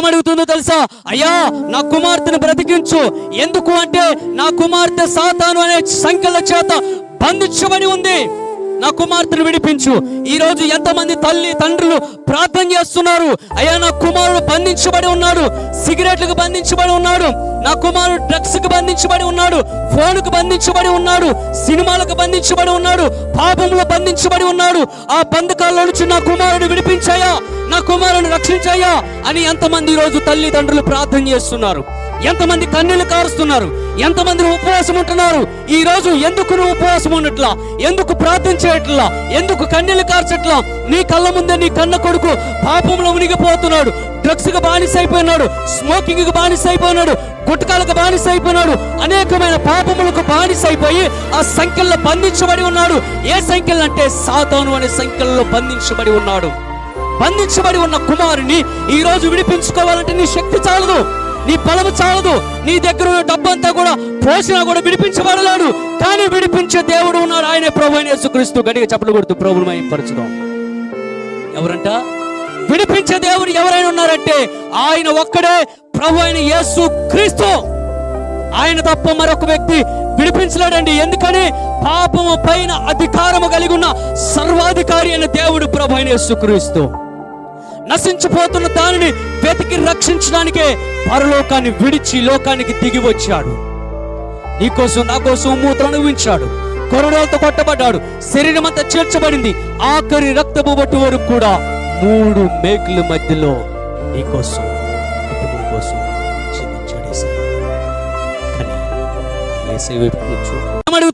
ఏమడుగుతుందో తెలుసా? అయ్యా నా కుమార్తెను బ్రతికించు. ఎందుకు అంటే నా కుమార్తె సాతాను అనే సంఖ్యల చేత బంధించబడి ఉంది, నా కుమార్తెను విడిపించు. ఈరోజు ఎంతమంది తల్లి తండ్రులు ప్రార్థన చేస్తున్నారు, అయ్యా నా కుమారుడు బంధించబడి ఉన్నాడు, సిగరెట్లకు బంధించబడి ఉన్నాడు, నా కుమారుడు డ్రగ్స్ కు బంధించబడి ఉన్నాడు, ఫోన్కు బంధించబడి ఉన్నాడు, సినిమాలకు బంధించబడి ఉన్నాడు, పాపంలో బంధించబడి ఉన్నాడు. ఆ బంధకాల్లో నుంచి నా కుమారుడు విడిపించాయా, నా కుమారుని రక్షించాయా అని ఎంతమంది ఈరోజు తల్లిదండ్రులు ప్రార్థన చేస్తున్నారు, ఎంతమంది కన్నీళ్లు కారుస్తున్నారు, ఎంతమంది ఉపవాసం ఉంటున్నారు. ఈ రోజు ఎందుకు నువ్వు ఉపవాసం ఉన్నట్లా, ఎందుకు ప్రార్థన చేయట్లా, ఎందుకు కన్నీళ్లు కార్చట్లా? నీ కళ్ళ ముందే నీ కన్న కొడుకు పాపంలో మునిగిపోతున్నాడు, డ్రగ్స్ కు బానిస అయిపోయినాడు, స్మోకింగ్ కు బానిస అయిపోయినాడు, గుట్కాలకు బానిస అయిపోయినాడు, అనేకమైన పాపములకు బానిస అయిపోయి ఆ సంఖ్యల్లో బంధించబడి ఉన్నాడు. ఏ సంఖ్యలు అంటే సాతాను అనే సంఖ్యల్లో బంధించబడి ఉన్నాడు. బంధించబడి ఉన్న కుమారుని ఈ రోజు విడిపించుకోవాలంటే నీ శక్తి చాలదు, నీ బలము చాలదు, నీ దగ్గర ఉన్న డబ్బంతా కూడా పోసినా కూడా విడిపించబడలేడు. కానీ విడిపించే దేవుడు ఉన్నాడు, ఆయనే ప్రభువైన యేసుక్రీస్తు. గట్టిగా చప్పట్లు కొడుతూ ప్రభువుని మహిమపరచుదాం. ఎవరంట విడిపించే దేవుడు? ఎవరైనా ఉన్నారంటే ఆయన ఒక్కడే, ప్రభు అయిన యేసుక్రీస్తు. ఆయన తప్ప మరొక వ్యక్తి విడిపించలేడండి. ఎందుకని? పాపము పైన అధికారము కలిగి ఉన్న సర్వాధికారి అయిన దేవుడు ప్రభు అయిన యేసుక్రీస్తు నశించిపోతున్న దానిని వెతికి రక్షించడానికే పరలోకాన్ని విడిచి లోకానికి దిగి వచ్చాడు. నీకోసం నా కోసం మూత్ర అనుభవించాడు, కొరడాలతో కొట్టబడ్డాడు, శరీరం అంతా చేర్చబడింది, ఆఖరి రక్తపు బొట్టు వరకు కూడా 3 మేకుల మధ్యలో నీకోసం కుటుంబం కోసం చిందించాడు. కానీ యేసయ్య వైపు చూడు.